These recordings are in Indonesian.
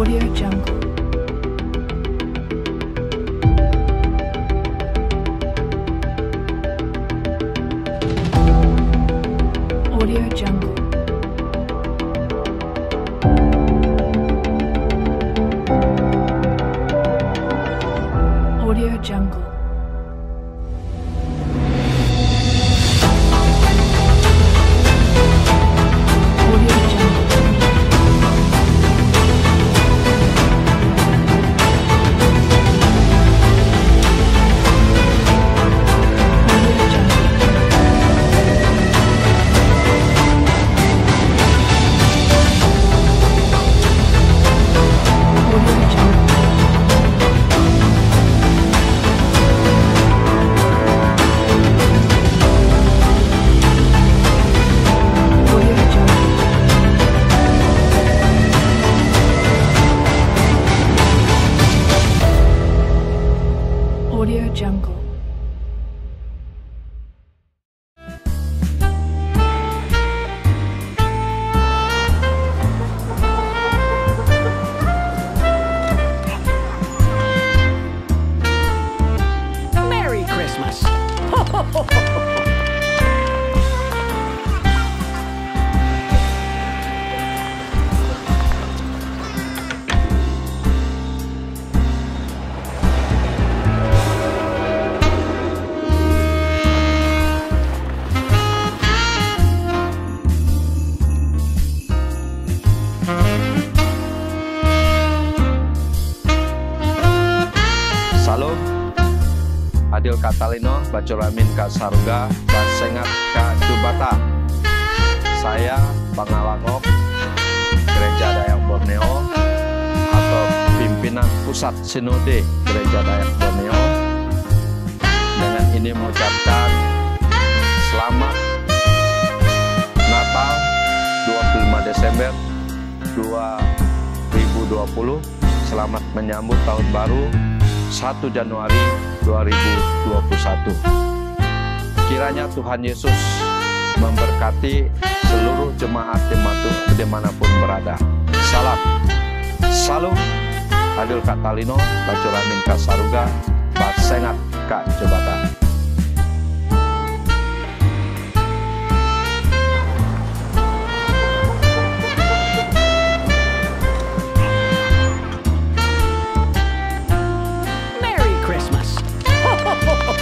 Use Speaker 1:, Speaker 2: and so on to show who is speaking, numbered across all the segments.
Speaker 1: Audio Jungle. Audio Jungle. Audio Jungle. Audio Jungle. Audio Jungle.
Speaker 2: Merry Christmas. Ho, ho, ho, ho, ho.
Speaker 3: Salam, Adil Katalino, Bacolamin Ka Saruga, Basengat Ka Jubata. Saya Pangalangok, Gereja Dayak Borneo, atau pimpinan Pusat Sinode Gereja Dayak Borneo. Dengan ini mengucapkan selamat Natal 25 Desember 2020. Selamat menyambut tahun baru 1 Januari 2021. Kiranya Tuhan Yesus memberkati seluruh jemaat dimanapun berada. Salam. Salam. Adil Katalino, Bacolamin Ka Saruga, Basengat Ka Jubata.
Speaker 2: Merry Christmas. Ho, ho, ho, ho, ho.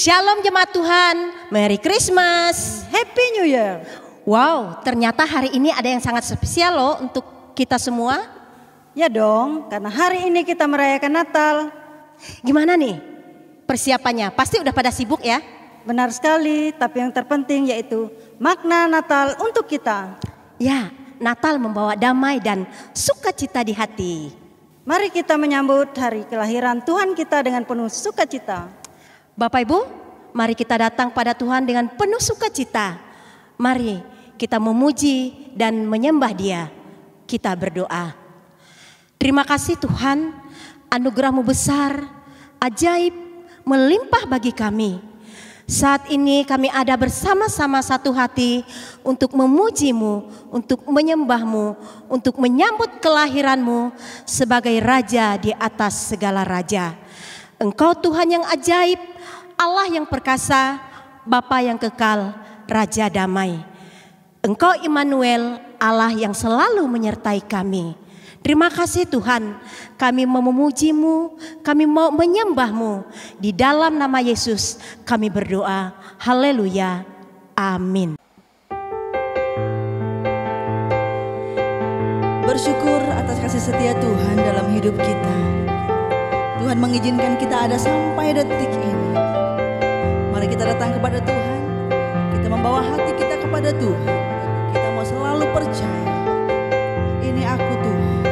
Speaker 4: Shalom jemaat Tuhan, Merry Christmas,
Speaker 5: Happy New Year.
Speaker 4: Wow, ternyata hari ini ada yang sangat spesial loh untuk kita semua.
Speaker 5: Ya dong, karena hari ini kita merayakan Natal.
Speaker 4: Gimana nih persiapannya? Pasti udah pada sibuk ya?
Speaker 5: Benar sekali, tapi yang terpenting yaitu makna Natal untuk kita.
Speaker 4: Ya, Natal membawa damai dan sukacita di hati.
Speaker 5: Mari kita menyambut hari kelahiran Tuhan kita dengan penuh sukacita.
Speaker 4: Bapak Ibu, mari kita datang pada Tuhan dengan penuh sukacita. Mari kita memuji dan menyembah Dia. Kita berdoa. Terima kasih Tuhan, anugerah-Mu besar, ajaib, melimpah bagi kami. Saat ini kami ada bersama-sama satu hati untuk memuji-Mu, untuk menyembah-Mu, untuk menyambut kelahiran-Mu sebagai Raja di atas segala Raja. Engkau Tuhan yang ajaib, Allah yang perkasa, Bapa yang kekal, Raja damai. Engkau Immanuel, Allah yang selalu menyertai kami. Terima kasih Tuhan, kami mau memuji-Mu, kami mau menyembah-Mu. Di dalam nama Yesus kami berdoa, haleluya, amin.
Speaker 6: Bersyukur atas kasih setia Tuhan dalam hidup kita. Tuhan mengizinkan kita ada sampai detik ini. Mari kita datang kepada Tuhan. Kita membawa hati kita kepada Tuhan. Kita mau selalu percaya. Ini aku Tuhan.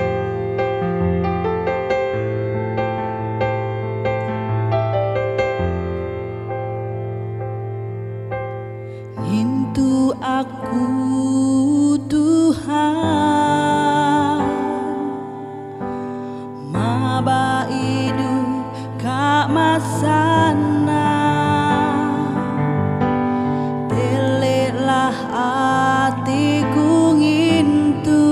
Speaker 6: maba hidup kak masana teleklah hatiku ngintu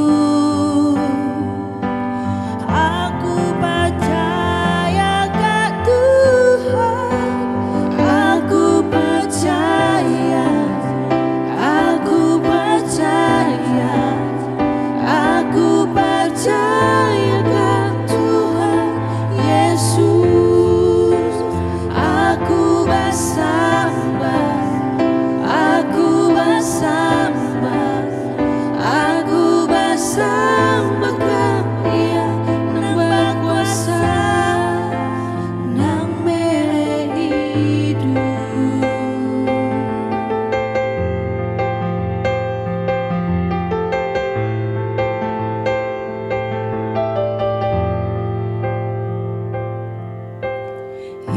Speaker 6: aku percaya kat Tuhan aku percaya kat Tuhan Yesus aku bersambah kat Dia nang berkuasa nang mere hidup.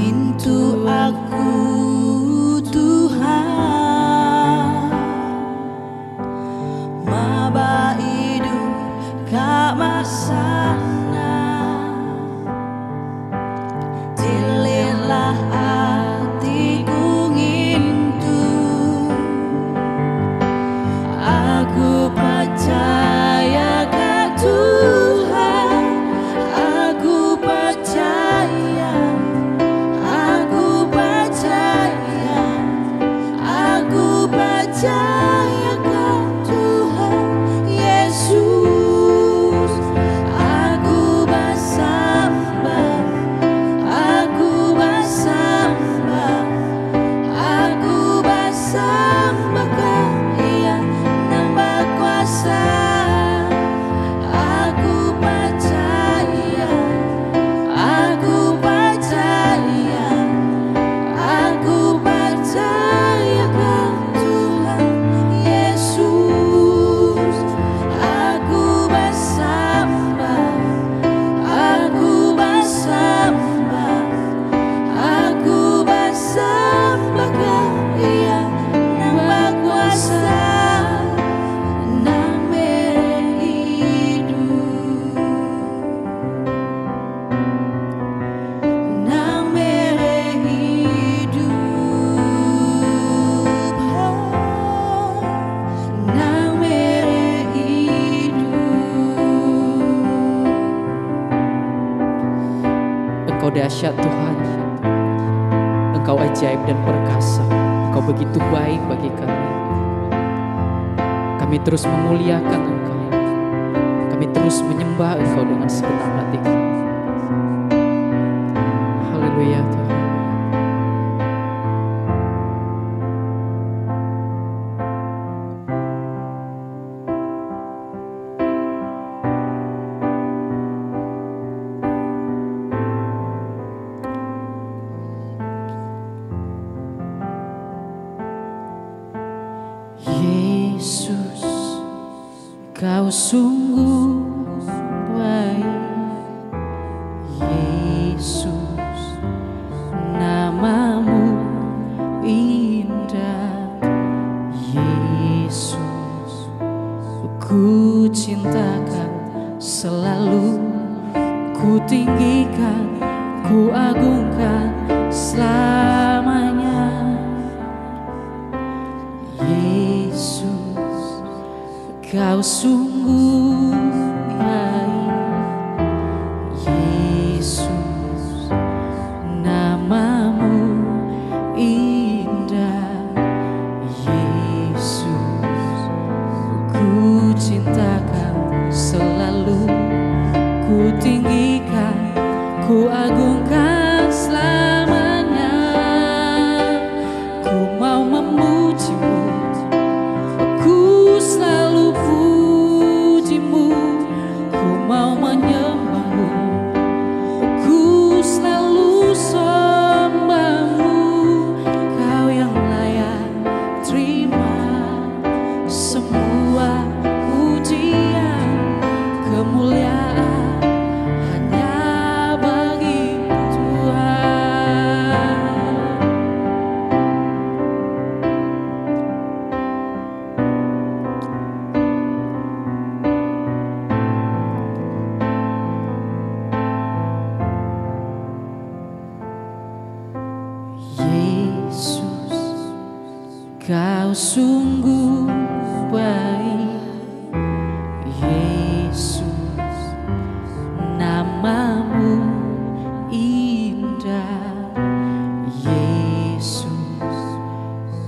Speaker 6: Into aku Tuhan maba hidup kak masana teleklah hatiku ngintu aku percaya kat Tuhan aku percaya kat Tuhan Yesus aku bersambah kat Dia nang berkuasa aku percaya kat Tuhan Yesus aku bersambah kat Dia nang berkuasa nang mere hidup nang mere hidup nang mere hidup.
Speaker 7: Engkau dahsyat Tuhan, Engkau ajaib dan perkasa, Engkau begitu baik bagi kami. Kami terus memuliakan Engkau, kami terus menyembah Engkau dengan segenap hati kami. Haleluya Tuhan. Yesus, Kau sungguh baik. Yesus, namamu indah. Yesus, ku cintakan selalu, ku tinggikan, ku agungkan selamanya. Yesus, Kau sungguh baik. Yesus, namamu indah. Yesus, ku cintakan selalu, ku tinggikan, ku agungkan selamanya. Ku mau memujimu, ku selalu pujimu. Kau sungguh baik, Yesus, namamu indah, Yesus,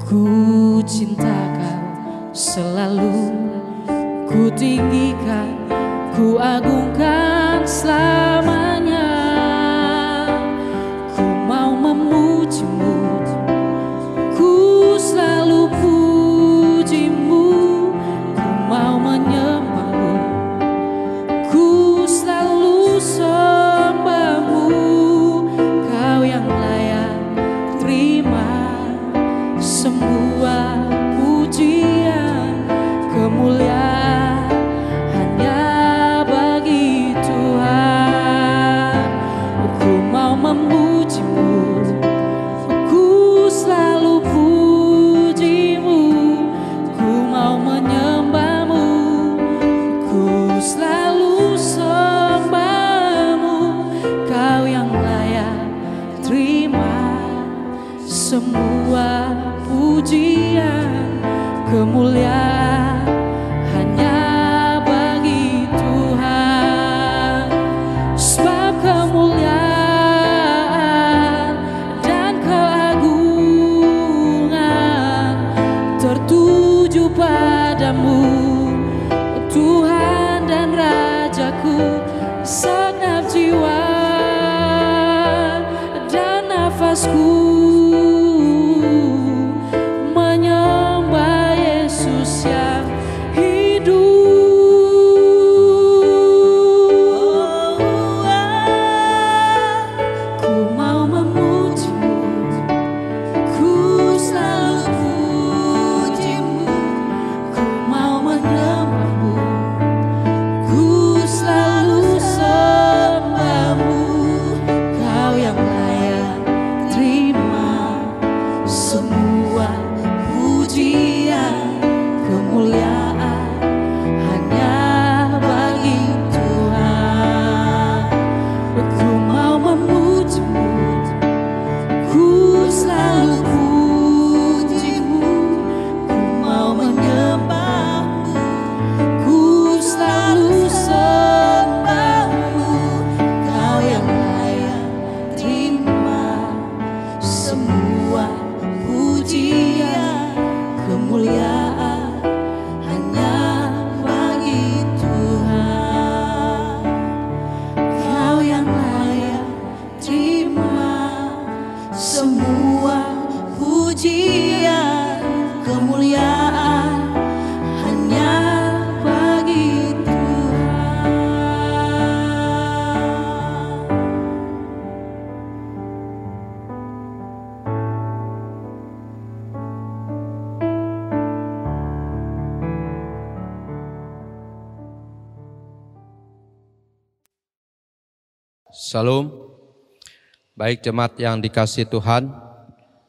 Speaker 7: ku cinta Kau selalu, ku tinggikan, ku agungkan selamanya. Ku mau memujimu, ku selalu pujimu, ku mau menyembahmu, ku selalu sembahmu. Kau yang layak terima semua pujian, kemuliaan hanya bagi Tuhan. Ku mau memujimu, ku selalu pujimu, ku mau menyembahmu, ku selalu sembahmu. Kau yang layak terima semua pujian, kemuliaan hanya bagi Tuhan. Sebab kemuliaan dan keagungan tertuju padamu, Tuhan dan Rajaku. Segenap jiwa dan nafasku menyembah Yesus yang hidup. Ku mau memujimu, ku selalu pujimu, ku mau menyembahmu, ku selalu sembahmu. Kau yang layak terima semua pujian, kemuliaan hanya bagi Tuhan. Ku mau memujimu, ku selalu pujimu, ku mau menyembahmu, ku selalu sembahmu. Kau yang layak terima semua pujian, kemuliaan hanya bagi Tuhan. Kau yang layak terima semua pujian, kemuliaan hanya bagi Tuhan.
Speaker 3: Salam. Baik jemaat yang dikasihi Tuhan,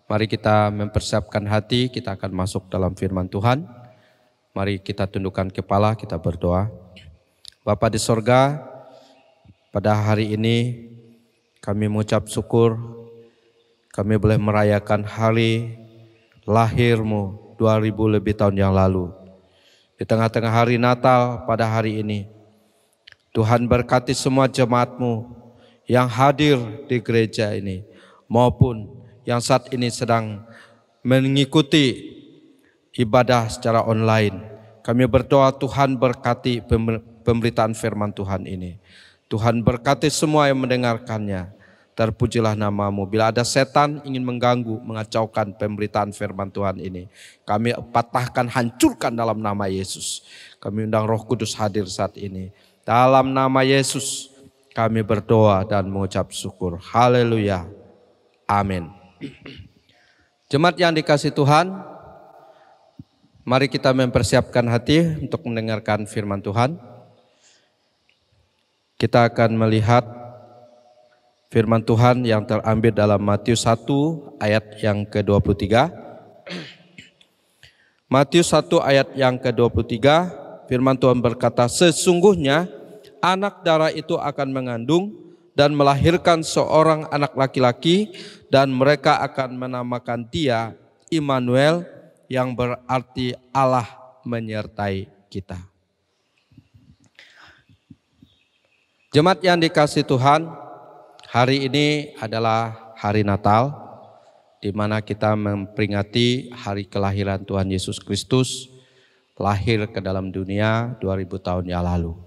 Speaker 3: mari kita mempersiapkan hati, kita akan masuk dalam firman Tuhan. Mari kita tundukkan kepala, kita berdoa. Bapa di sorga, pada hari ini kami mengucap syukur, kami boleh merayakan hari lahir-Mu 2000 lebih tahun yang lalu. Di tengah-tengah hari Natal pada hari ini, Tuhan berkati semua jemaat-Mu yang hadir di gereja ini maupun yang saat ini sedang mengikuti ibadah secara online. Kami berdoa Tuhan berkati pemberitaan firman Tuhan ini. Tuhan berkati semua yang mendengarkannya. Terpujilah nama-Mu. Bila ada setan ingin mengganggu, mengacaukan pemberitaan firman Tuhan ini, kami patahkan, hancurkan dalam nama Yesus. Kami undang Roh Kudus hadir saat ini. Dalam nama Yesus kami berdoa dan mengucap syukur. Haleluya. Amin. Jemaat yang dikasihi Tuhan, mari kita mempersiapkan hati untuk mendengarkan firman Tuhan. Kita akan melihat firman Tuhan yang terambil dalam Matius 1 ayat yang ke-23. Matius 1 ayat yang ke-23, firman Tuhan berkata, sesungguhnya anak darah itu akan mengandung dan melahirkan seorang anak laki-laki, dan mereka akan menamakan dia Immanuel, yang berarti Allah menyertai kita. Jemaat yang dikasihi Tuhan, hari ini adalah hari Natal, di mana kita memperingati hari kelahiran Tuhan Yesus Kristus, lahir ke dalam dunia 2000 tahun yang lalu.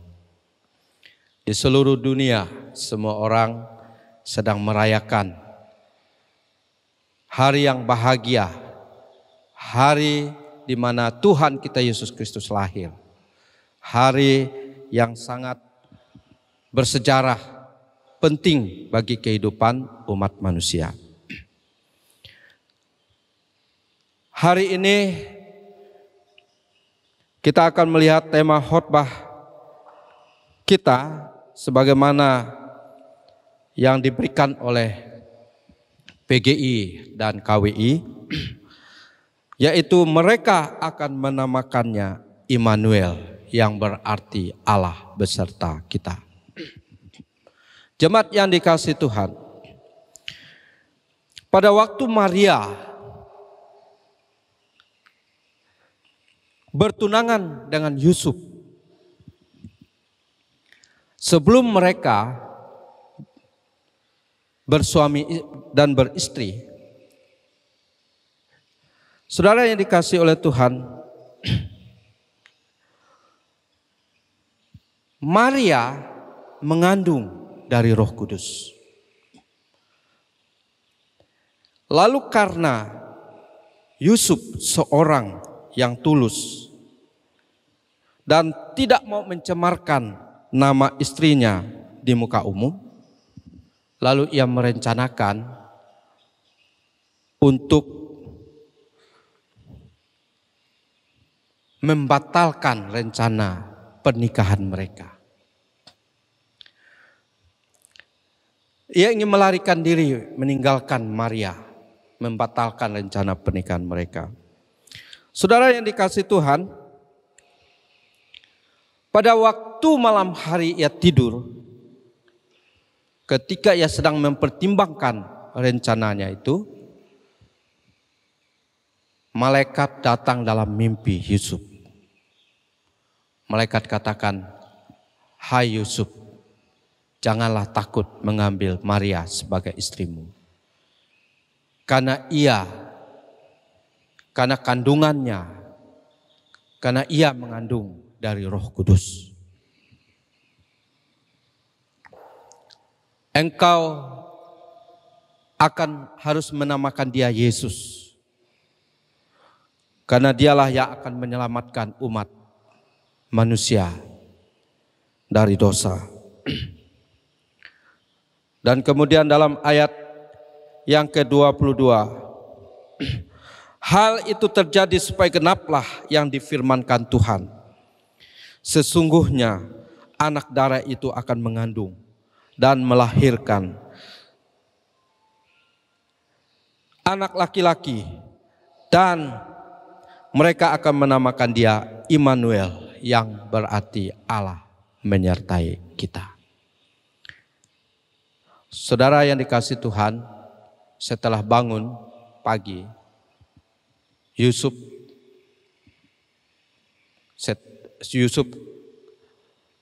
Speaker 3: Di seluruh dunia, semua orang sedang merayakan hari yang bahagia, hari di mana Tuhan kita Yesus Kristus lahir. Hari yang sangat bersejarah, penting bagi kehidupan umat manusia. Hari ini kita akan melihat tema khotbah kita sebagaimana yang diberikan oleh PGI dan KWI, yaitu mereka akan menamakannya Immanuel, yang berarti Allah beserta kita. Jemaat yang dikasihi Tuhan, pada waktu Maria bertunangan dengan Yusuf, sebelum mereka bersuami dan beristri, saudara yang dikasihi oleh Tuhan, Maria mengandung dari Roh Kudus. Lalu karena Yusuf seorang yang tulus dan tidak mau mencemarkan nama istrinya di muka umum, lalu ia merencanakan untuk membatalkan rencana pernikahan mereka. Ia ingin melarikan diri, meninggalkan Maria, membatalkan rencana pernikahan mereka. Saudara yang dikasihi Tuhan, pada waktu malam hari ia tidur, ketika ia sedang mempertimbangkan rencananya itu, malaikat datang dalam mimpi Yusuf. Malaikat katakan, "Hai Yusuf, janganlah takut mengambil Maria sebagai istrimu. Karena kandungannya, karena ia mengandung dari Roh Kudus. Engkau akan harus menamakan dia Yesus. Karena dialah yang akan menyelamatkan umat manusia dari dosa." Dan kemudian dalam ayat yang ke-22, hal itu terjadi supaya genaplah yang difirmankan Tuhan. Sesungguhnya anak darah itu akan mengandung dan melahirkan anak laki-laki, dan mereka akan menamakan dia Immanuel, yang berarti Allah menyertai kita. Saudara yang dikasihi Tuhan, setelah bangun pagi, Yusuf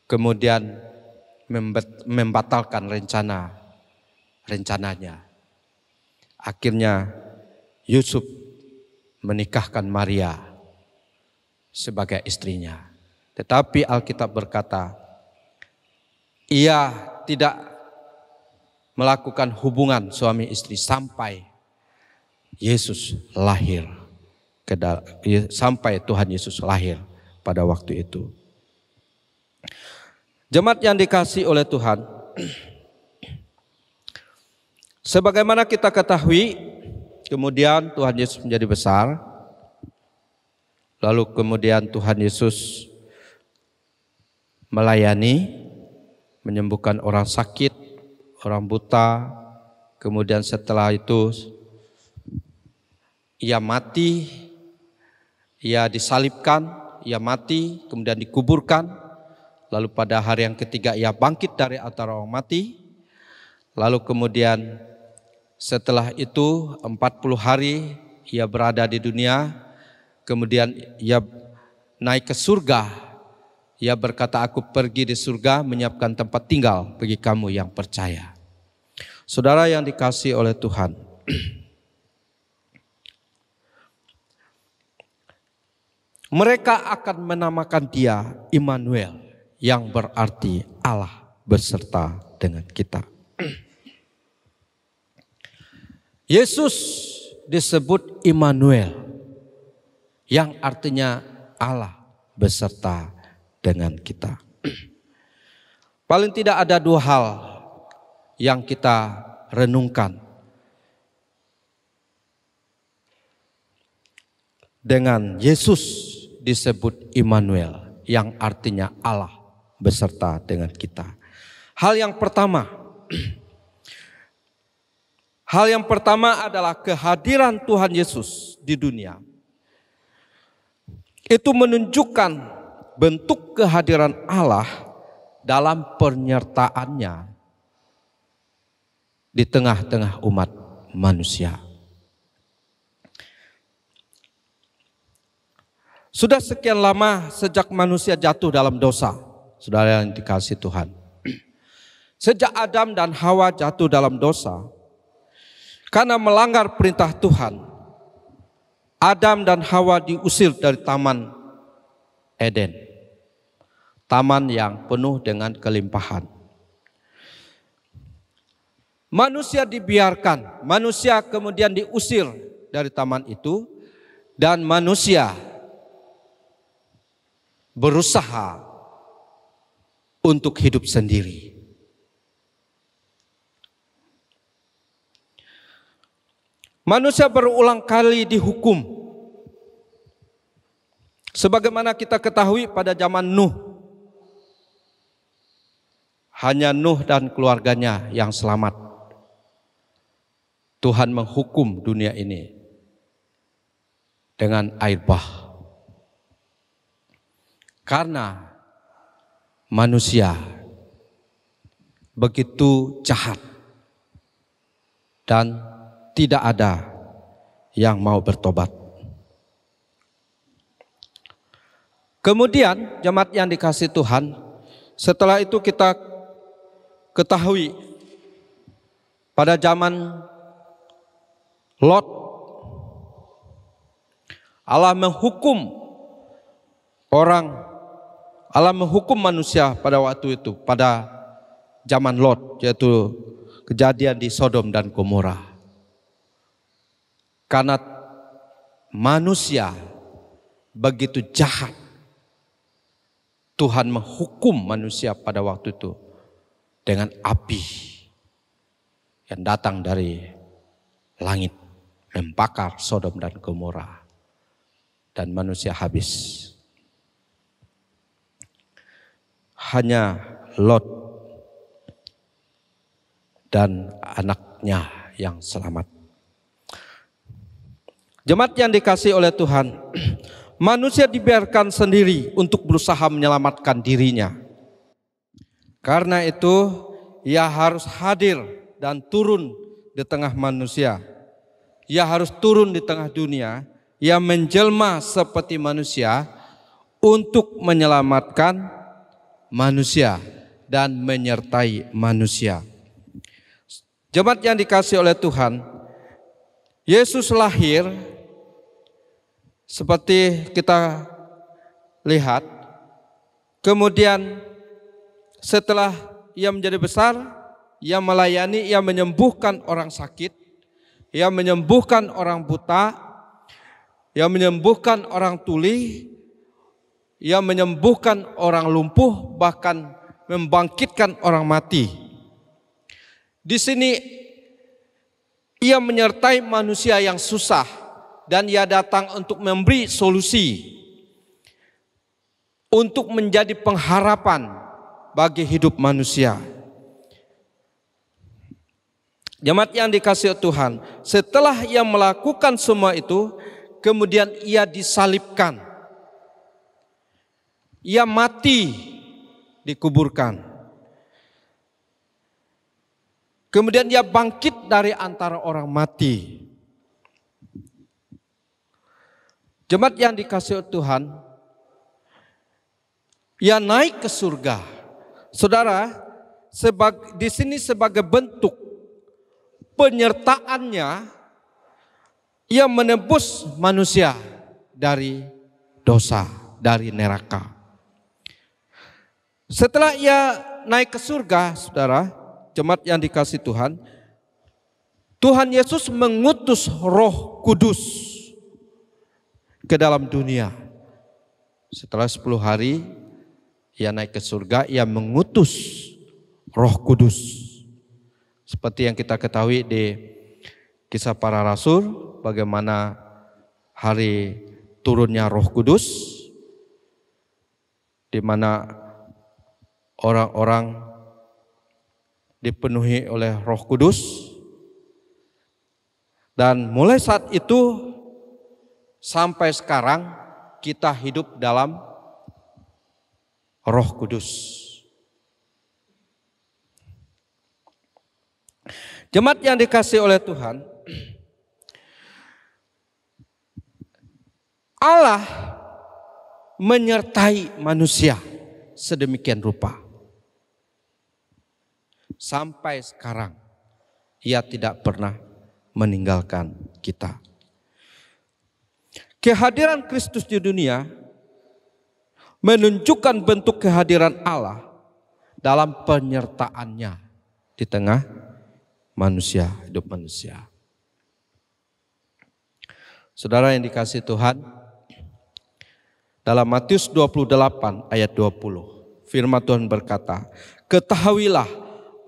Speaker 3: kemudian membatalkan rencananya. Akhirnya Yusuf menikahkan Maria sebagai istrinya. Tetapi Alkitab berkata, ia tidak melakukan hubungan suami istri sampai Yesus lahir, sampai Tuhan Yesus lahir pada waktu itu. Jemaat yang dikasihi oleh Tuhan, sebagaimana kita ketahui, kemudian Tuhan Yesus menjadi besar, lalu kemudian Tuhan Yesus melayani, menyembuhkan orang sakit, orang buta, kemudian setelah itu ia mati, ia disalibkan, ia mati, kemudian dikuburkan, lalu pada hari yang ketiga ia bangkit dari antara orang mati, lalu kemudian setelah itu 40 hari ia berada di dunia, kemudian ia naik ke surga. Ia berkata, aku pergi di surga menyiapkan tempat tinggal bagi kamu yang percaya. Saudara yang dikasihi oleh Tuhan, mereka akan menamakan dia Immanuel, yang berarti Allah beserta dengan kita. Yesus disebut Immanuel, yang artinya Allah beserta dengan kita. Paling tidak ada dua hal yang kita renungkan dengan Yesus disebut Immanuel, yang artinya Allah beserta dengan kita. Hal yang pertama adalah kehadiran Tuhan Yesus di dunia. Itu menunjukkan bentuk kehadiran Allah dalam penyertaannya di tengah-tengah umat manusia. Sudah sekian lama sejak manusia jatuh dalam dosa, saudara yang dikasihi Tuhan. Sejak Adam dan Hawa jatuh dalam dosa, karena melanggar perintah Tuhan, Adam dan Hawa diusir dari Taman Eden, taman yang penuh dengan kelimpahan. Manusia dibiarkan, manusia kemudian diusir dari taman itu, dan manusia berusaha untuk hidup sendiri. Manusia berulang kali dihukum. Sebagaimana kita ketahui pada zaman Nuh, hanya Nuh dan keluarganya yang selamat. Tuhan menghukum dunia ini dengan air bah. Karena manusia begitu jahat dan tidak ada yang mau bertobat. Kemudian jemaat yang dikasihi Tuhan, setelah itu kita ketahui pada zaman Lot, Allah menghukum manusia pada waktu itu, pada zaman Lot, yaitu kejadian di Sodom dan Gomora. Karena manusia begitu jahat, Tuhan menghukum manusia pada waktu itu dengan api yang datang dari langit, membakar Sodom dan Gomora, dan manusia habis. Hanya Lot dan anaknya yang selamat. Jemaat yang dikasihi oleh Tuhan, manusia dibiarkan sendiri untuk berusaha menyelamatkan dirinya. Karena itu ia harus hadir dan turun di tengah manusia. Ia harus turun di tengah dunia. Ia menjelma seperti manusia untuk menyelamatkan manusia dan menyertai manusia. Jemaat yang dikasihi oleh Tuhan, Yesus lahir seperti kita lihat, kemudian setelah ia menjadi besar, ia melayani, ia menyembuhkan orang sakit, ia menyembuhkan orang buta, ia menyembuhkan orang tuli, ia menyembuhkan orang lumpuh, bahkan membangkitkan orang mati. Di sini ia menyertai manusia yang susah, dan ia datang untuk memberi solusi, untuk menjadi pengharapan bagi hidup manusia. Jemaat yang dikasihi Tuhan, setelah ia melakukan semua itu, kemudian ia disalibkan. Ia mati, dikuburkan. Kemudian ia bangkit dari antara orang mati. Jemaat yang dikasihi Tuhan, ia naik ke surga. Saudara, di sini sebagai bentuk penyertaannya, ia menebus manusia dari dosa, dari neraka. Setelah ia naik ke surga, saudara, jemaat yang dikasihi Tuhan, Tuhan Yesus mengutus Roh Kudus ke dalam dunia. Setelah 10 hari ia naik ke surga, ia mengutus Roh Kudus. Seperti yang kita ketahui di Kisah Para Rasul, bagaimana hari turunnya Roh Kudus, di mana orang-orang dipenuhi oleh Roh Kudus. Dan mulai saat itu sampai sekarang kita hidup dalam Roh Kudus. Jemaat yang dikasihi oleh Tuhan, Allah menyertai manusia sedemikian rupa. Sampai sekarang ia tidak pernah meninggalkan kita. Kehadiran Kristus di dunia menunjukkan bentuk kehadiran Allah dalam penyertaannya di tengah manusia, hidup manusia. Saudara yang dikasihi Tuhan, dalam Matius 28 ayat 20, firman Tuhan berkata, "Ketahuilah,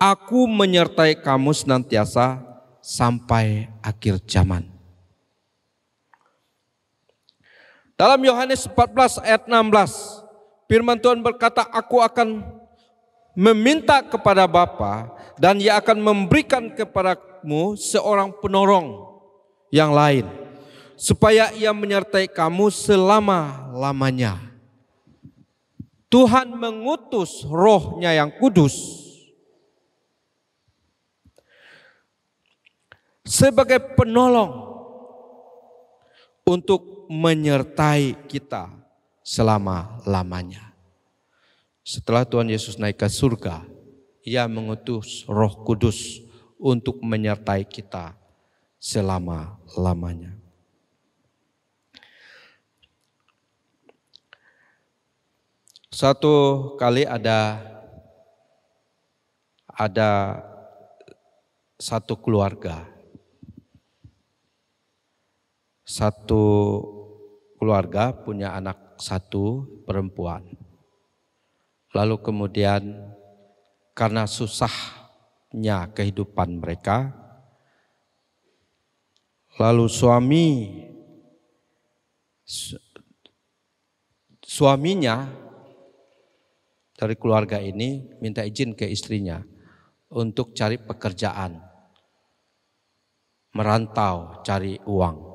Speaker 3: aku menyertai kamu senantiasa sampai akhir zaman." Dalam Yohanes 14 ayat 16, firman Tuhan berkata, "Aku akan meminta kepada Bapa dan Ia akan memberikan kepadamu seorang penolong yang lain, supaya Ia menyertai kamu selama-lamanya." Tuhan mengutus Roh-Nya yang kudus sebagai penolong untuk menyertai kita selama-lamanya. Setelah Tuhan Yesus naik ke surga, Ia mengutus Roh Kudus untuk menyertai kita selama-lamanya. Satu kali ada satu keluarga. Satu keluarga punya anak satu perempuan. Lalu kemudian karena susahnya kehidupan mereka, lalu suaminya dari keluarga ini minta izin ke istrinya untuk cari pekerjaan, merantau, cari uang.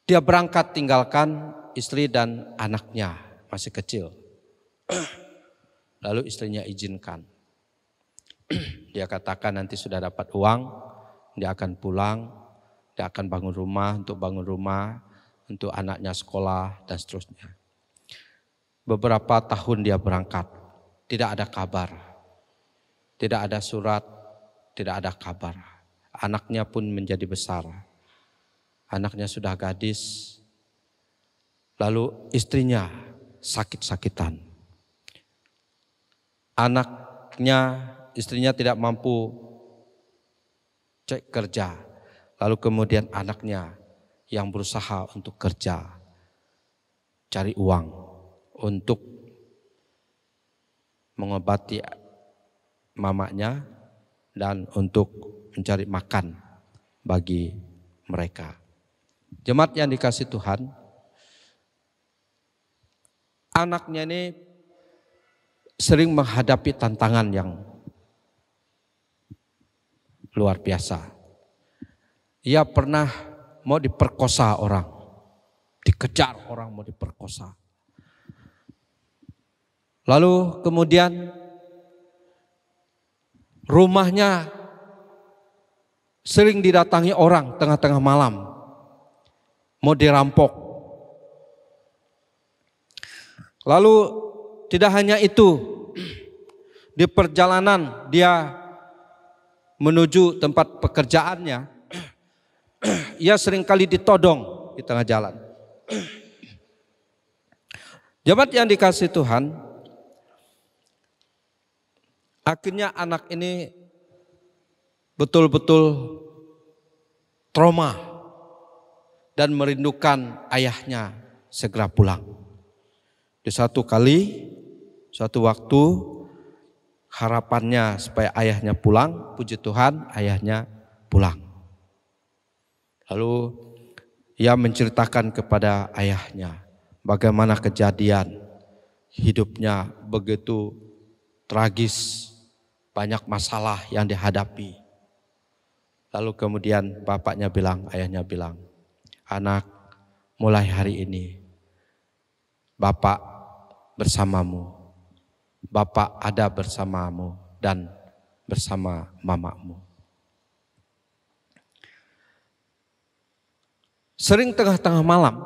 Speaker 3: Dia berangkat tinggalkan istri dan anaknya masih kecil. Lalu istrinya izinkan. Dia katakan nanti sudah dapat uang, dia akan pulang, dia akan bangun rumah, untuk anaknya sekolah dan seterusnya. Beberapa tahun dia berangkat, tidak ada kabar, tidak ada surat, tidak ada kabar. Anaknya pun menjadi besar. Anaknya sudah gadis, lalu istrinya sakit-sakitan. Istrinya tidak mampu cek kerja, lalu kemudian anaknya yang berusaha untuk kerja, cari uang untuk mengobati mamanya dan untuk mencari makan bagi mereka. Jemaat yang dikasihi Tuhan, anaknya ini sering menghadapi tantangan yang luar biasa. Ia pernah mau diperkosa orang, dikejar orang mau diperkosa. Lalu kemudian rumahnya sering didatangi orang tengah-tengah malam. mau dirampok. Lalu tidak hanya itu, di perjalanan dia menuju tempat pekerjaannya, ia seringkali ditodong di tengah jalan. Jemaat yang dikasihi Tuhan, akhirnya anak ini betul-betul trauma dan merindukan ayahnya segera pulang. Di suatu waktu harapannya supaya ayahnya pulang, puji Tuhan ayahnya pulang. Lalu ia menceritakan kepada ayahnya bagaimana kejadian hidupnya begitu tragis, banyak masalah yang dihadapi. Lalu kemudian ayahnya bilang, anak, mulai hari ini Bapak bersamamu, Bapak ada bersamamu dan bersama mamamu. Sering tengah-tengah malam,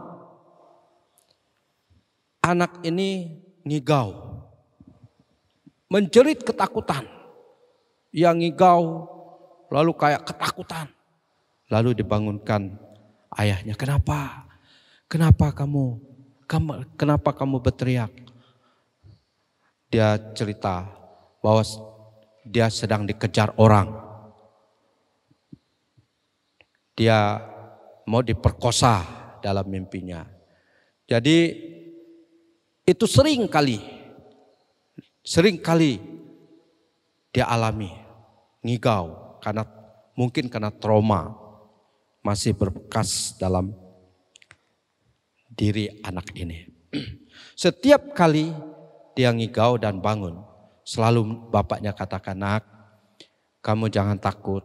Speaker 3: anak ini ngigau, menjerit ketakutan. Yang ngigau lalu kayak ketakutan. Lalu dibangunkan ayahnya, kenapa? Kenapa kamu berteriak? Dia cerita bahwa dia sedang dikejar orang. Dia mau diperkosa dalam mimpinya. Jadi itu sering kali dia alami ngigau mungkin karena trauma masih berbekas dalam diri anak ini. Setiap kali dia ngigau dan bangun, selalu bapaknya katakan, nak, kamu jangan takut.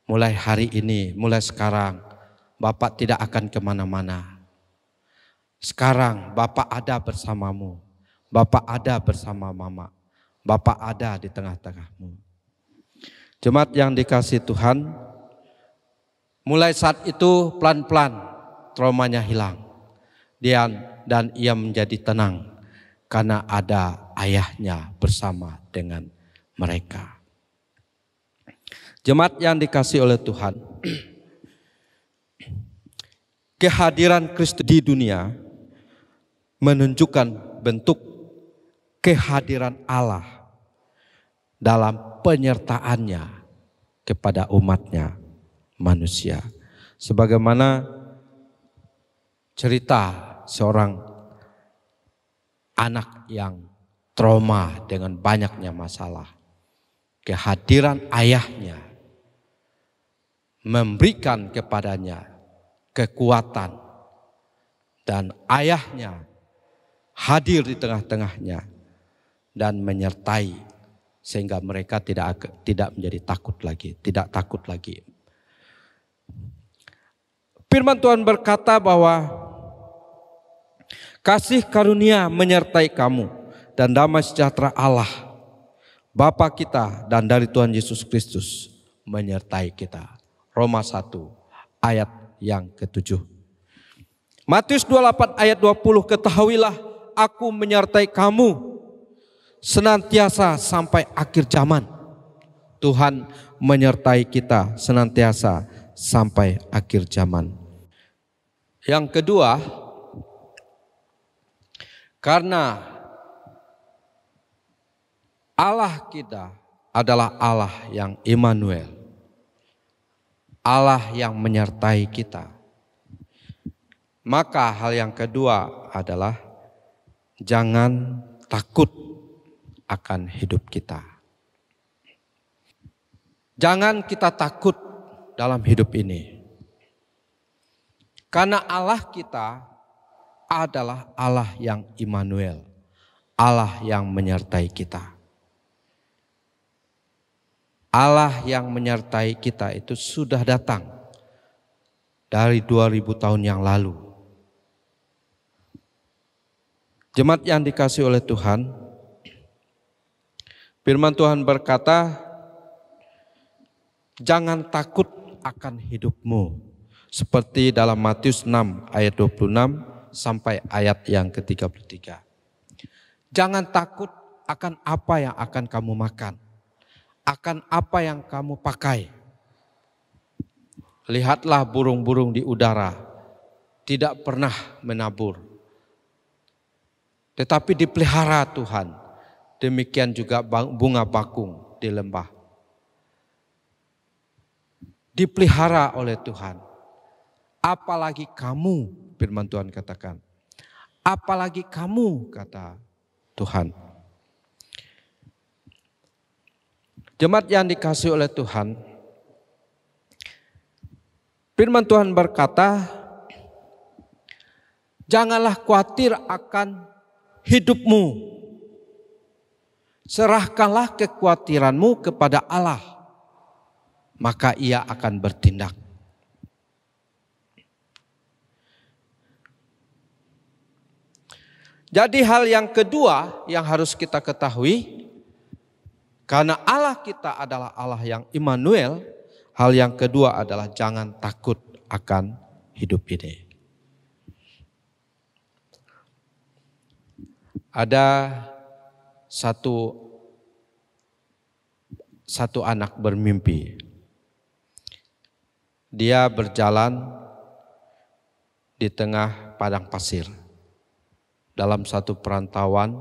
Speaker 3: Mulai hari ini, mulai sekarang, Bapak tidak akan kemana-mana. Sekarang Bapak ada bersamamu. Bapak ada bersama mama. Bapak ada di tengah-tengahmu. Jemaat yang dikasihi Tuhan, mulai saat itu pelan-pelan traumanya hilang. Dan ia menjadi tenang karena ada ayahnya bersama dengan mereka. Jemaat yang dikasihi oleh Tuhan, kehadiran Kristus di dunia menunjukkan bentuk kehadiran Allah dalam penyertaannya kepada umatnya manusia. Sebagaimana cerita seorang anak yang trauma dengan banyaknya masalah. Kehadiran ayahnya memberikan kepadanya kekuatan dan ayahnya hadir di tengah-tengahnya dan menyertai sehingga mereka tidak menjadi tidak takut lagi. Firman Tuhan berkata bahwa kasih karunia menyertai kamu dan damai sejahtera Allah Bapa kita dan dari Tuhan Yesus Kristus menyertai kita. Roma 1 ayat yang ke-7. Matius 28 ayat 20, ketahuilah aku menyertai kamu senantiasa sampai akhir zaman. Tuhan menyertai kita senantiasa sampai akhir zaman. Yang kedua, karena Allah kita adalah Allah yang Immanuel, Allah yang menyertai kita. Maka hal yang kedua adalah jangan takut akan hidup kita. Jangan kita takut dalam hidup ini. Karena Allah kita adalah Allah yang Immanuel, Allah yang menyertai kita. Allah yang menyertai kita itu sudah datang dari 2000 tahun yang lalu. Jemaat yang dikasihi oleh Tuhan, firman Tuhan berkata, jangan takut akan hidupmu, Seperti dalam Matius 6 ayat 26 sampai ayat yang ke-33. Jangan takut akan apa yang akan kamu makan, akan apa yang kamu pakai. Lihatlah burung-burung di udara, tidak pernah menabur, tetapi dipelihara Tuhan. Demikian juga bunga bakung di lembah, dipelihara oleh Tuhan. Apalagi kamu, firman Tuhan katakan. Apalagi kamu, kata Tuhan. Jemaat yang dikasihi oleh Tuhan, firman Tuhan berkata, janganlah khawatir akan hidupmu. Serahkanlah kekhawatiranmu kepada Allah, maka Ia akan bertindak. Jadi hal yang kedua yang harus kita ketahui, karena Allah kita adalah Allah yang Immanuel, hal yang kedua adalah jangan takut akan hidup ini. Ada satu anak bermimpi. Dia berjalan di tengah padang pasir. Dalam satu perantauan,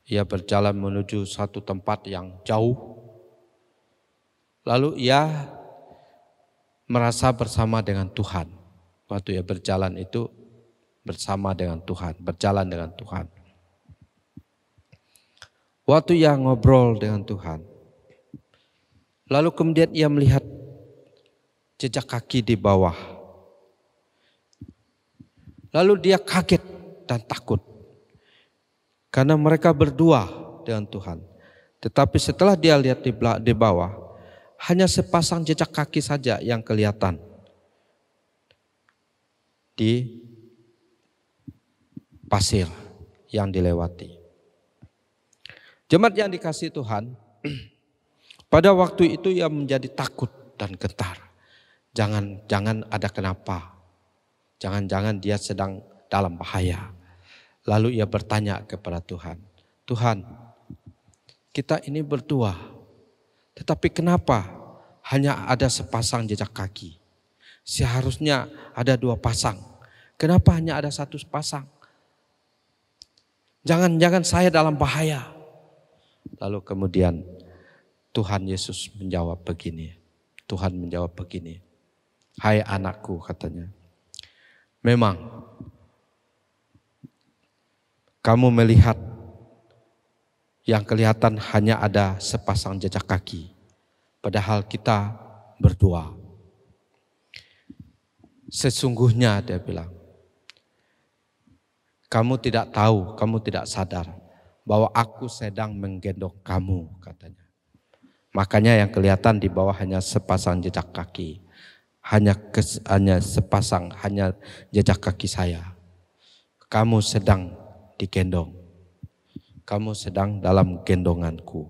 Speaker 3: ia berjalan menuju satu tempat yang jauh. Lalu ia merasa bersama dengan Tuhan. Waktu ia berjalan itu bersama dengan Tuhan, berjalan dengan Tuhan. Waktu ia ngobrol dengan Tuhan, lalu kemudian ia melihat jejak kaki di bawah. Lalu dia kaget dan takut karena mereka berdua dengan Tuhan. Tetapi setelah dia lihat di bawah, hanya sepasang jejak kaki saja yang kelihatan di pasir yang dilewati. Jemaat yang dikasihi Tuhan, pada waktu itu ia menjadi takut dan gentar. Jangan ada kenapa. Jangan-jangan dia sedang dalam bahaya. Lalu ia bertanya kepada Tuhan, Tuhan, kita ini berdua, tetapi kenapa hanya ada sepasang jejak kaki? Seharusnya ada 2 pasang. Kenapa hanya ada 1 pasang? Jangan-jangan saya dalam bahaya. Lalu kemudian Tuhan Yesus menjawab begini. Tuhan menjawab begini. Hai anakku, katanya. Memang kamu melihat yang kelihatan hanya ada sepasang jejak kaki. Padahal kita berdua. Sesungguhnya dia bilang, kamu tidak tahu, kamu tidak sadar bahwa aku sedang menggendong kamu, katanya. Makanya yang kelihatan di bawah hanya sepasang jejak kaki. Hanya sepasang, hanya jejak kaki saya. Kamu sedang digendong. Kamu sedang dalam gendonganku.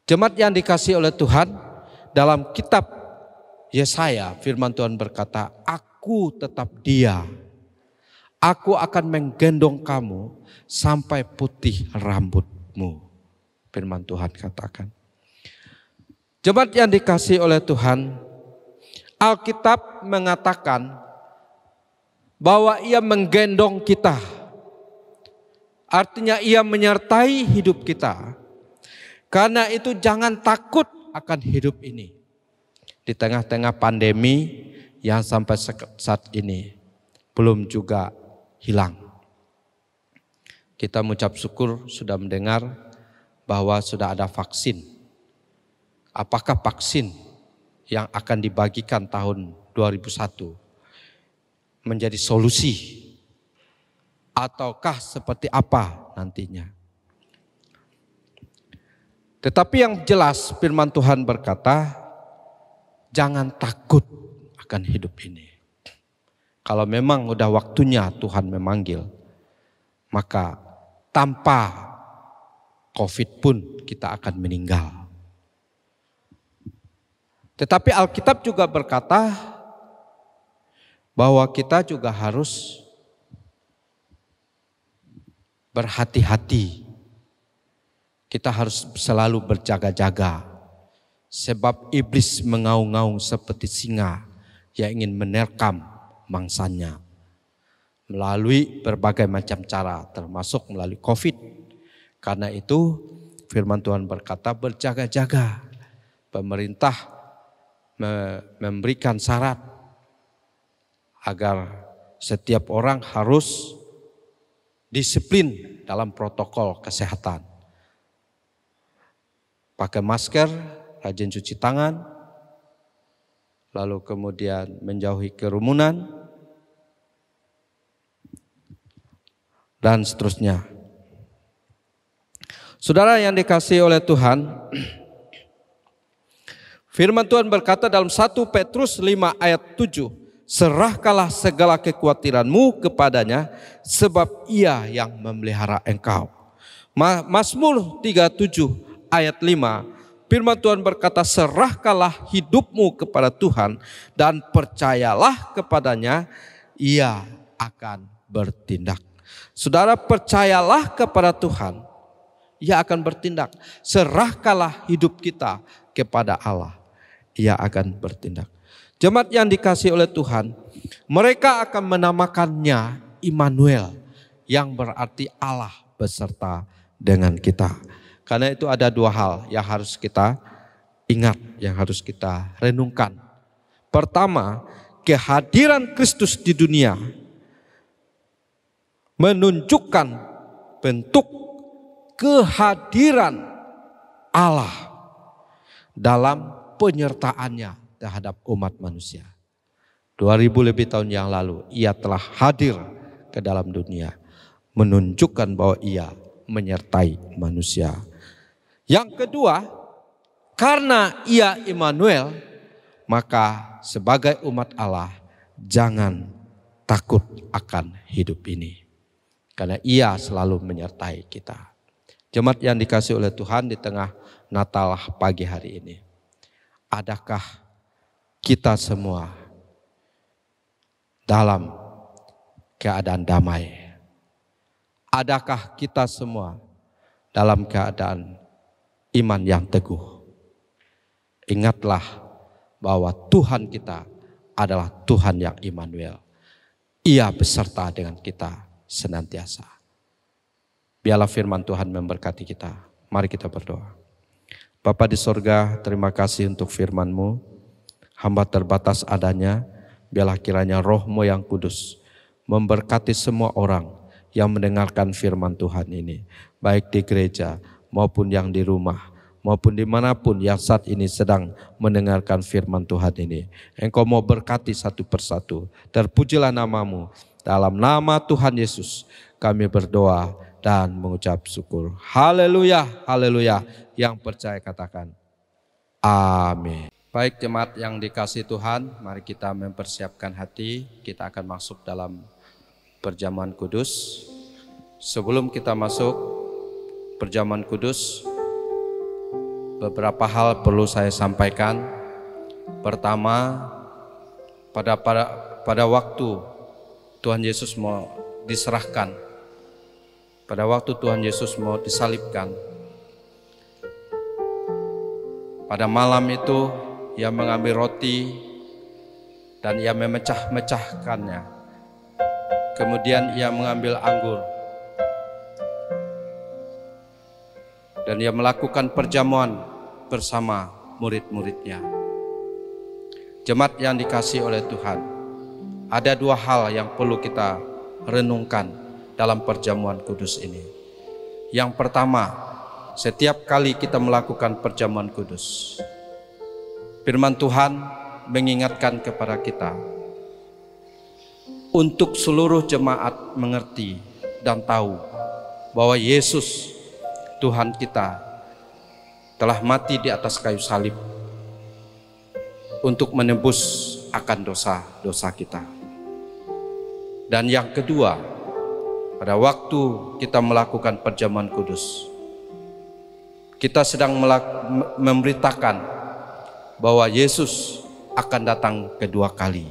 Speaker 3: Jemaat yang dikasihi oleh Tuhan, dalam kitab Yesaya, firman Tuhan berkata, aku tetap Dia. Aku akan menggendong kamu sampai putih rambutmu. Firman Tuhan katakan. Jemaat yang dikasihi oleh Tuhan, Alkitab mengatakan bahwa Ia menggendong kita. Artinya Ia menyertai hidup kita. Karena itu jangan takut akan hidup ini. Di tengah-tengah pandemi yang sampai saat ini belum juga hilang. Kita mengucap syukur sudah mendengar bahwa sudah ada vaksin. Apakah vaksin yang akan dibagikan tahun 2001 menjadi solusi ataukah seperti apa nantinya? Tetapi yang jelas firman Tuhan berkata, jangan takut akan hidup ini. Kalau memang udah waktunya Tuhan memanggil, maka tanpa COVID pun kita akan meninggal. Tetapi Alkitab juga berkata bahwa kita juga harus berhati-hati. Kita harus selalu berjaga-jaga. Sebab iblis mengaung-ngaung seperti singa yang ingin menerkam mangsanya. Melalui berbagai macam cara, termasuk melalui COVID. Karena itu firman Tuhan berkata berjaga-jaga. Pemerintah memberikan syarat agar setiap orang harus disiplin dalam protokol kesehatan. Pakai masker, rajin cuci tangan, lalu kemudian menjauhi kerumunan, dan seterusnya. Saudara yang dikasihi oleh Tuhan, firman Tuhan berkata dalam 1 Petrus 5 ayat 7, serahkanlah segala kekhawatiranmu kepadanya sebab ia yang memelihara engkau. Mazmur 37 ayat 5, firman Tuhan berkata serahkanlah hidupmu kepada Tuhan dan percayalah kepadanya, ia akan bertindak. Saudara, percayalah kepada Tuhan, ia akan bertindak. Serahkanlah hidup kita kepada Allah, ia akan bertindak. Jemaat yang dikasihi oleh Tuhan, mereka akan menamakannya Immanuel, yang berarti Allah beserta dengan kita. Karena itu ada dua hal yang harus kita ingat, yang harus kita renungkan. Pertama, kehadiran Kristus di dunia menunjukkan bentuk kehadiran Allah dalam penyertaannya terhadap umat manusia. 2000 lebih tahun yang lalu ia telah hadir ke dalam dunia, menunjukkan bahwa ia menyertai manusia. Yang kedua, karena ia Immanuel, maka sebagai umat Allah jangan takut akan hidup ini. Karena ia selalu menyertai kita. Jemaat yang dikasihi oleh Tuhan, di tengah Natal pagi hari ini, adakah kita semua dalam keadaan damai? Adakah kita semua dalam keadaan iman yang teguh? Ingatlah bahwa Tuhan kita adalah Tuhan yang Immanuel. Ia beserta dengan kita senantiasa. Biarlah firman Tuhan memberkati kita. Mari kita berdoa. Bapa di sorga, terima kasih untuk firman-Mu. Hamba terbatas adanya, biarlah kiranya Roh-Mu yang kudus memberkati semua orang yang mendengarkan firman Tuhan ini. Baik di gereja maupun yang di rumah, maupun dimanapun yang saat ini sedang mendengarkan firman Tuhan ini. Engkau mau berkati satu persatu. Terpujilah nama-Mu. Dalam nama Tuhan Yesus kami berdoa dan mengucap syukur. Haleluya, haleluya. Yang percaya katakan amin. Baik jemaat yang dikasihi Tuhan, mari kita mempersiapkan hati. Kita akan masuk dalam perjamuan kudus. Sebelum kita masuk perjamuan kudus, beberapa hal perlu saya sampaikan. Pertama, pada waktu Tuhan Yesus mau diserahkan, pada waktu Tuhan Yesus mau disalibkan, pada malam itu ia mengambil roti dan ia memecah-mecahkannya. Kemudian ia mengambil anggur dan ia melakukan perjamuan bersama murid-muridnya. Jemaat yang dikasihi oleh Tuhan, ada dua hal yang perlu kita renungkan dalam perjamuan kudus ini. Yang pertama, setiap kali kita melakukan perjamuan kudus, firman Tuhan mengingatkan kepada kita untuk seluruh jemaat mengerti dan tahu bahwa Yesus Tuhan kita telah mati di atas kayu salib untuk menebus akan dosa-dosa kita. Dan yang kedua, pada waktu kita melakukan perjamuan kudus, kita sedang memberitakan bahwa Yesus akan datang kedua kali.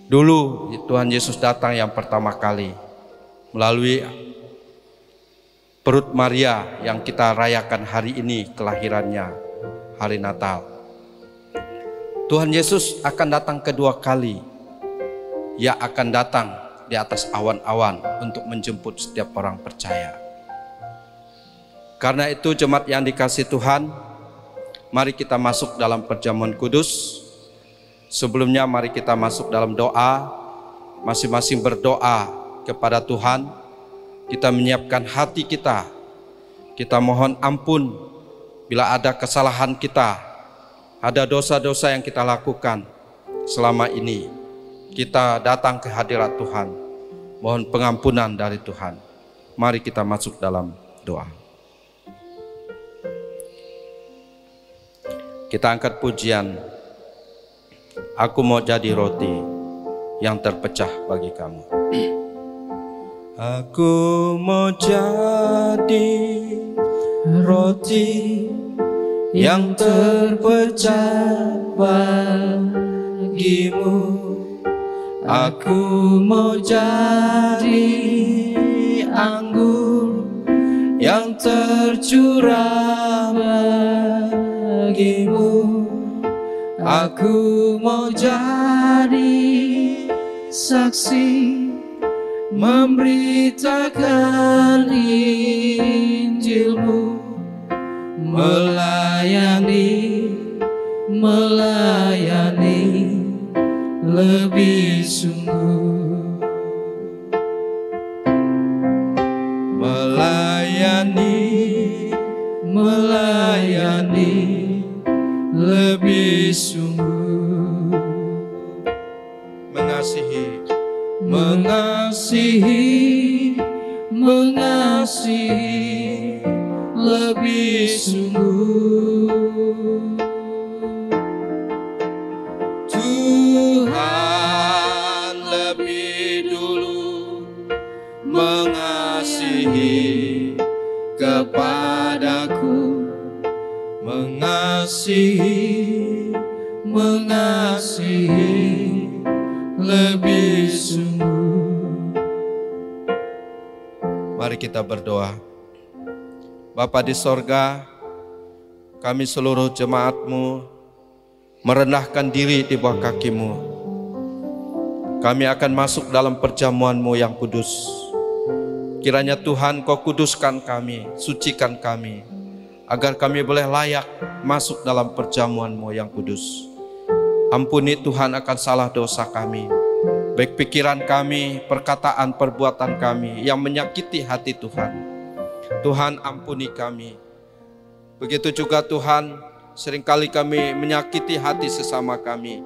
Speaker 3: Dulu Tuhan Yesus datang yang pertama kali melalui perut Maria yang kita rayakan hari ini kelahirannya, hari Natal. Tuhan Yesus akan datang kedua kali. Ia akan datang di atas awan-awan untuk menjemput setiap orang percaya. Karena itu jemaat yang dikasihi Tuhan, mari kita masuk dalam perjamuan kudus. Sebelumnya mari kita masuk dalam doa, masing-masing berdoa kepada Tuhan. Kita menyiapkan hati kita. Kita mohon ampun bila ada kesalahan kita, ada dosa-dosa yang kita lakukan selama ini. Kita datang ke hadirat Tuhan, mohon pengampunan dari Tuhan. Mari kita masuk dalam doa. Kita angkat pujian, aku mau jadi roti yang terpecah bagi kamu. Aku mau jadi roti yang terpecah bagimu. Aku mau jadi anggur yang tercurah bagimu. Aku mau jadi saksi memberitakan Injilmu, melayani lebih sungguh, melayani lebih sungguh, mengasihi lebih sungguh. Tuhan lebih dulu mengasihi kepadaku, mengasihi lebih sungguh. Mari kita berdoa. Bapa di sorga, kami seluruh jemaat-Mu merendahkan diri di bawah kaki-Mu. Kami akan masuk dalam perjamuan-Mu yang kudus. Kiranya Tuhan Kau kuduskan kami, sucikan kami, agar kami boleh layak masuk dalam perjamuan-Mu yang kudus. Ampuni Tuhan akan salah dosa kami, baik pikiran kami, perkataan, perbuatan kami yang menyakiti hati Tuhan. Tuhan ampuni kami. Begitu juga Tuhan, seringkali kami menyakiti hati sesama kami,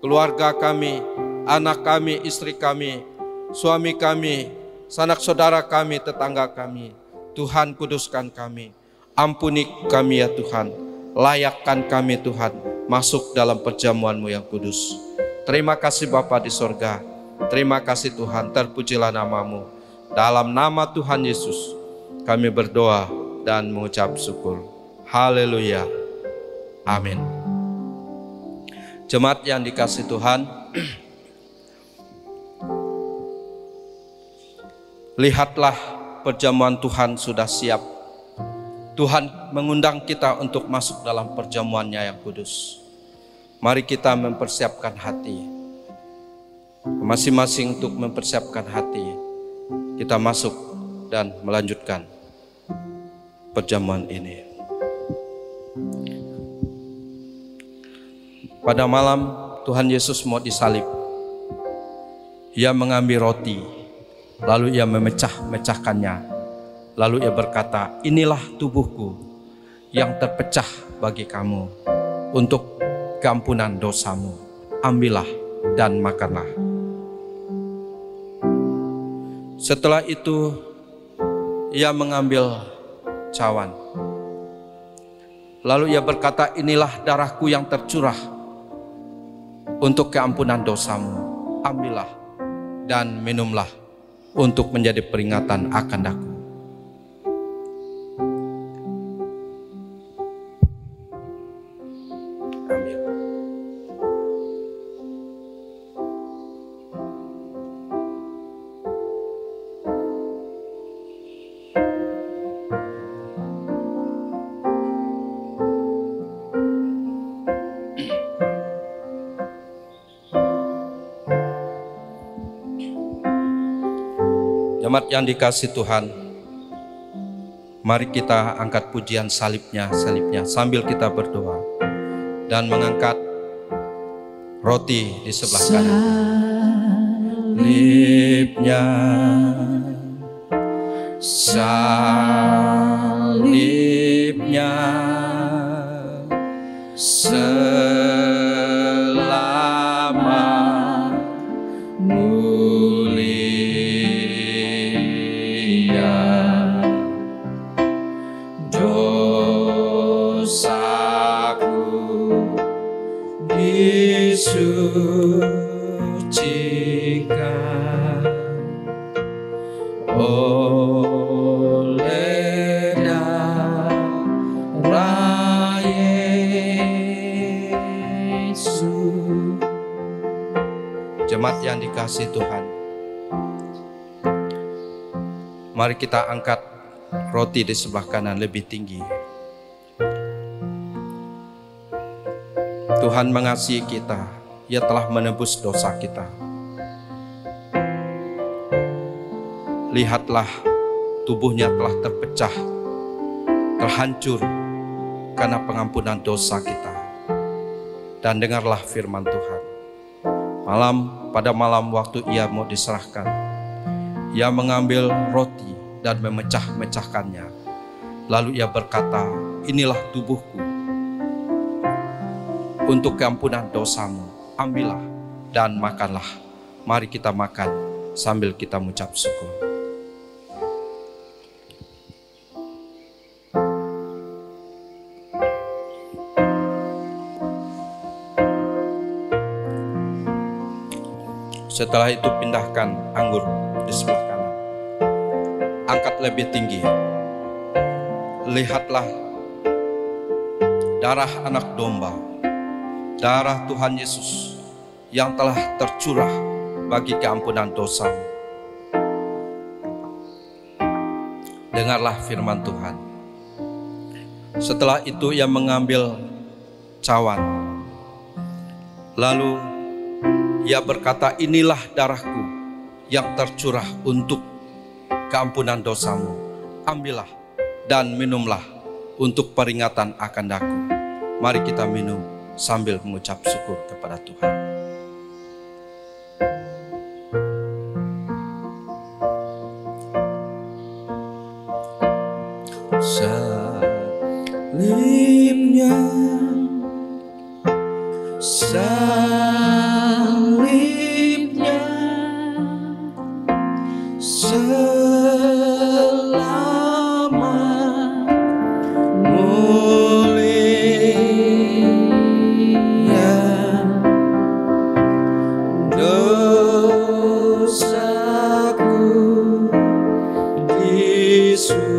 Speaker 3: keluarga kami, anak kami, istri kami, suami kami, sanak saudara kami, tetangga kami. Tuhan kuduskan kami, ampuni kami ya Tuhan, layakkan kami Tuhan masuk dalam perjamuan-Mu yang kudus. Terima kasih Bapa di sorga, terima kasih Tuhan, terpujilah nama-Mu. Dalam nama Tuhan Yesus kami berdoa dan mengucap syukur. Haleluya. Amin. Jemaat yang dikasihi Tuhan, lihatlah perjamuan Tuhan sudah siap. Tuhan mengundang kita untuk masuk dalam perjamuannya yang kudus. Mari kita mempersiapkan hati. Masing-masing untuk mempersiapkan hati. Kita masuk dan melanjutkan perjamuan ini. Pada malam Tuhan Yesus mau disalib, Ia mengambil roti, lalu Ia memecah-mecahkannya. Lalu Ia berkata, inilah tubuhku yang terpecah bagi kamu untuk keampunan dosamu. Ambillah dan makanlah. Setelah itu Ia mengambil cawan. Lalu Ia berkata, inilah darahku yang tercurah untuk keampunan dosamu. Ambillah dan minumlah untuk menjadi peringatan akan aku. Jemaat yang dikasihi Tuhan, mari kita angkat pujian salibnya sambil kita berdoa dan mengangkat roti di sebelah kanan. Salibnya selama mulia, dosaku disucikan oleh darah Yesus. Jemaat yang dikasihi Tuhan, mari kita angkat roti di sebelah kanan lebih tinggi. Tuhan mengasihi kita, Ia telah menebus dosa kita. Lihatlah, tubuhnya telah terpecah, terhancur karena pengampunan dosa kita. Dan dengarlah firman Tuhan. Pada malam waktu Ia mau diserahkan, Ia mengambil roti dan memecah-mecahkannya. Lalu Ia berkata, inilah tubuhku untuk keampunan dosamu, ambillah dan makanlah. Mari kita makan sambil kita mengucap syukur. Setelah itu pindahkan anggur di sebelah kanan. Angkat lebih tinggi. Lihatlah darah anak domba, darah Tuhan Yesus yang telah tercurah bagi keampunan dosamu. Dengarlah firman Tuhan. Setelah itu Ia mengambil cawan. Lalu Ia berkata, inilah darahku yang tercurah untuk keampunan dosamu. Ambillah dan minumlah untuk peringatan akan aku. Mari kita minum sambil mengucap syukur kepada Tuhan. Salibnya, salibnya selama mulia, dosaku disucikan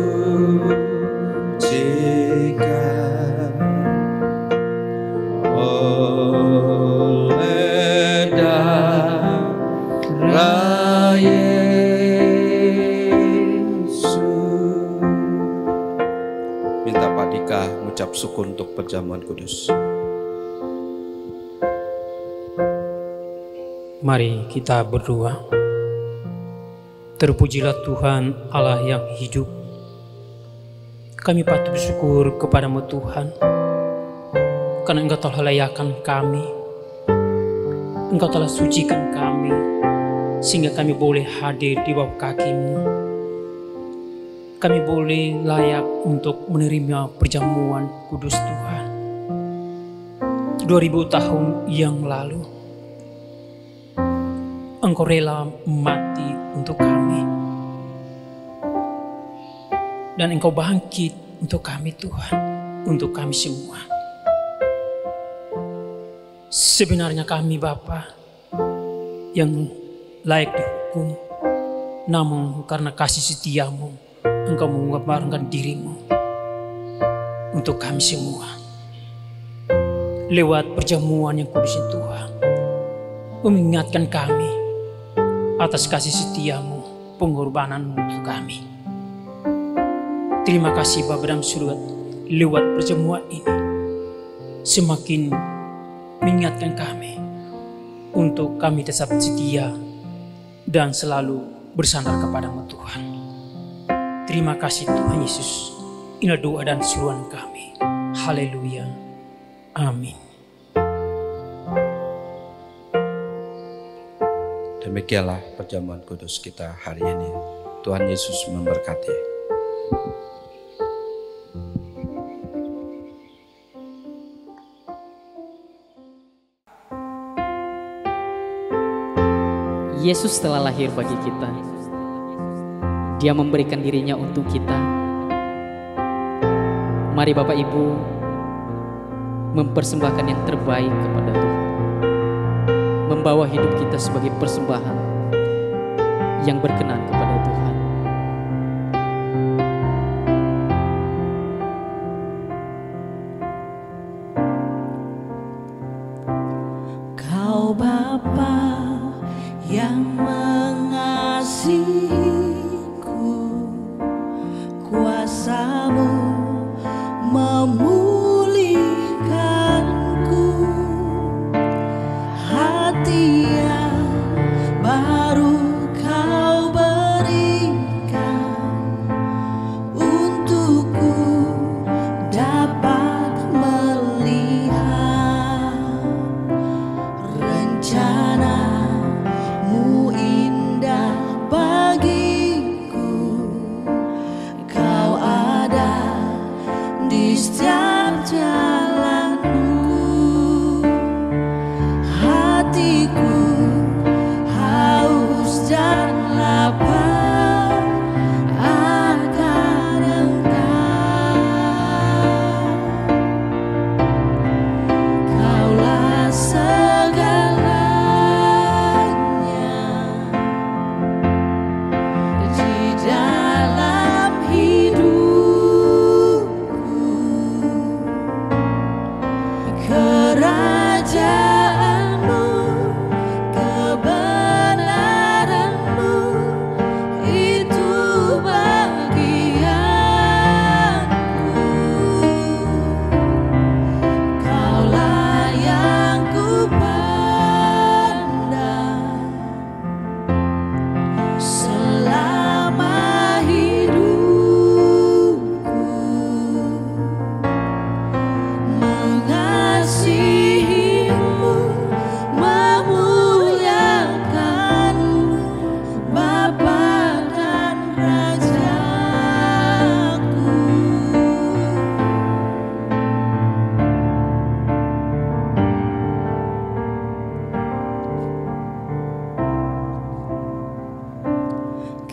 Speaker 3: oleh darah Yesus. Minta Pak Dika mengucap syukur untuk perjamuan kudus.
Speaker 8: Mari kita berdoa. Terpujilah Tuhan Allah yang hidup. Kami patut bersyukur kepadamu Tuhan, karena Engkau telah layakan kami, Engkau telah sucikan kami, sehingga kami boleh hadir di bawah kaki-Mu. Kami boleh layak untuk menerima perjamuan kudus Tuhan. 2000 tahun yang lalu, Engkau rela mati untuk kami. Dan Engkau bangkit untuk kami Tuhan, untuk kami semua. Sebenarnya kami Bapa yang layak dihukum, namun karena kasih setia-Mu, Engkau mengorbankan diri-Mu untuk kami semua. Lewat perjamuan yang kudus itu Tuhan, mengingatkan kami atas kasih setia-Mu, pengorbanan untuk kami. Terima kasih Bapa dalam surga, lewat perjamuan ini semakin mengingatkan kami untuk kami tetap setia dan selalu bersandar kepadamu Tuhan. Terima kasih Tuhan Yesus. Inilah doa dan seruan kami. Haleluya. Amin.
Speaker 3: Demikianlah perjamuan kudus kita hari ini. Tuhan Yesus memberkati.
Speaker 7: Yesus telah lahir bagi kita. Dia memberikan dirinya untuk kita. Mari Bapak Ibu mempersembahkan yang terbaik kepada Tuhan. Membawa hidup kita sebagai persembahan yang berkenan kepada Tuhan.
Speaker 6: Kau Bapa yang mengasihiku, kuasa-Mu memulihkanku, hati yang baru Kau berikan untukku dapat melihat rencana-Mu indah bagiku. Kau ada di setiap jalanku, hatiku haus dan lapar akan Engkau. Kaulah segalanya di dalam hidupku. Kerajaan-Mu, kebenaran-Mu, itu bagianku. Kaulah yang kupandang selama hidupku. Mengasihi-Mu, memuliakan-Mu, Bapa dan Rajaku.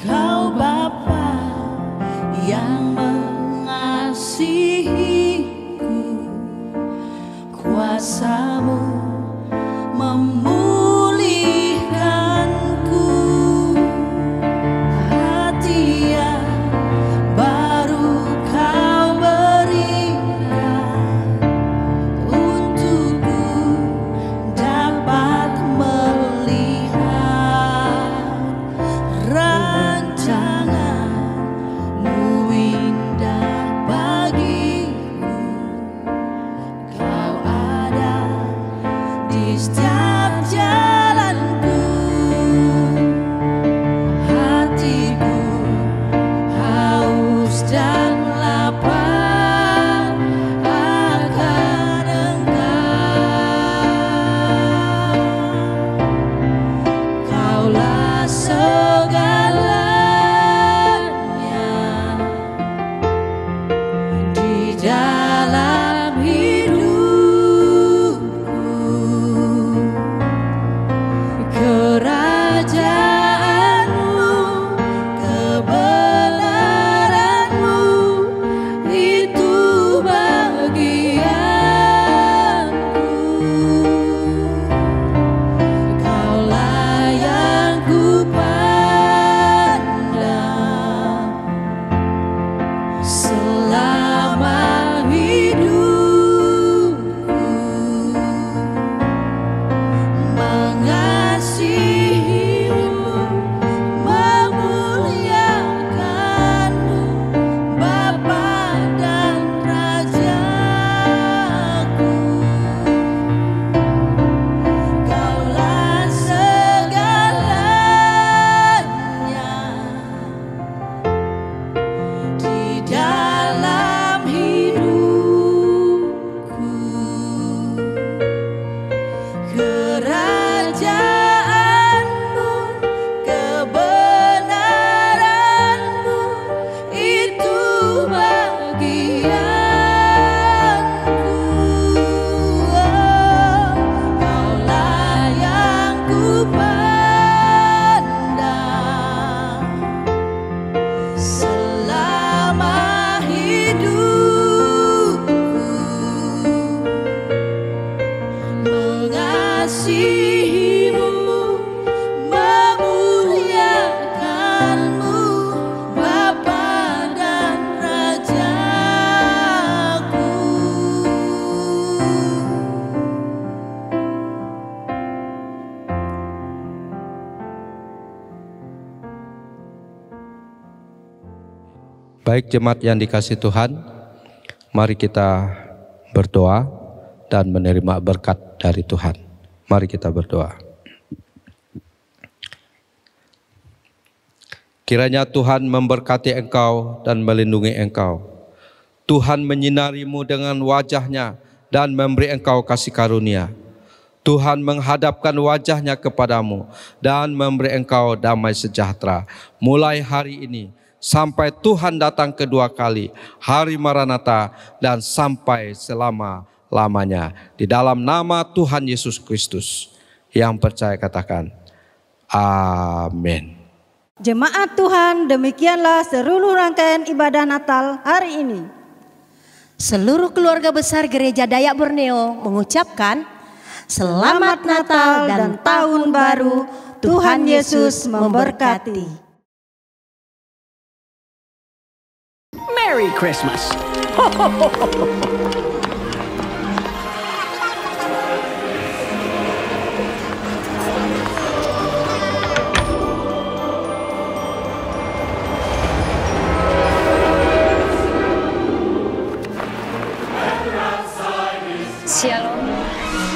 Speaker 6: Kau Bapa yang mengasihiku, kuasa-Mu memulihkanku, hati yang baru Kau berikan untukku dapat melihat rancangan-Mu indah bagiku. Kau ada
Speaker 3: Baik jemaat yang dikasihi Tuhan, mari kita berdoa dan menerima berkat dari Tuhan. Mari kita berdoa. Kiranya Tuhan memberkati engkau dan melindungi engkau. Tuhan menyinarimu dengan wajah-Nya dan memberi engkau kasih karunia. Tuhan menghadapkan wajah-Nya kepadamu dan memberi engkau damai sejahtera. Mulai hari ini sampai Tuhan datang kedua kali, hari Maranatha, dan sampai selama-lamanya. Di dalam nama Tuhan Yesus Kristus. Yang percaya katakan, amin.
Speaker 5: Jemaat Tuhan, demikianlah seluruh rangkaian ibadah Natal hari ini.
Speaker 4: Seluruh keluarga besar Gereja Dayak Borneo mengucapkan Selamat Natal dan Tahun Baru. Tuhan Yesus memberkati.
Speaker 2: Merry Christmas.
Speaker 9: Shalom,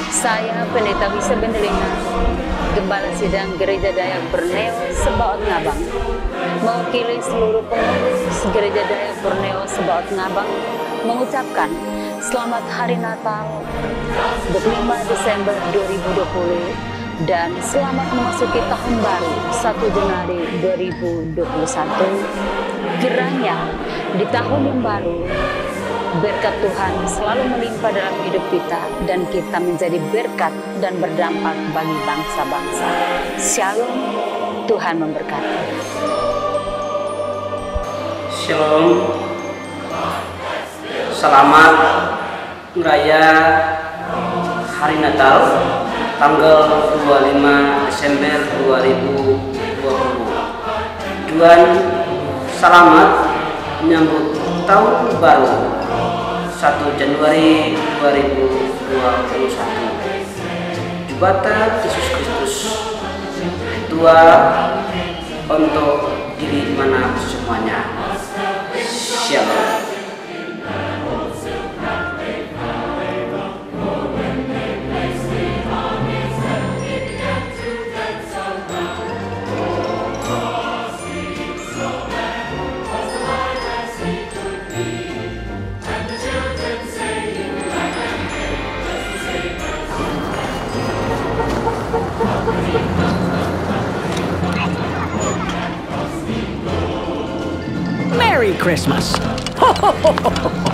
Speaker 9: saya Pendeta Wisa Bendelina, Gembala Sidang Gereja Dayak Borneo Sebaot Ngabang, mewakili seluruh pengurus Gereja Dayak Borneo Sebaot Ngabang mengucapkan Selamat Hari Natal 25 Desember 2020 dan selamat memasuki tahun baru 1 Januari 2021. Kiranya di tahun yang baru berkat Tuhan selalu melimpah dalam hidup kita dan kita menjadi berkat dan berdampak bagi bangsa-bangsa. Shalom, Tuhan memberkati.
Speaker 10: Shalom, selamat Raya Hari Natal tanggal 25 Desember 2020. Dan selamat menyambut tahun baru 1 Januari 2021. Jubata Yesus Kristus tua untuk diri mana semuanya. Shalom.
Speaker 2: Merry Christmas. Ho, ho, ho, ho, ho.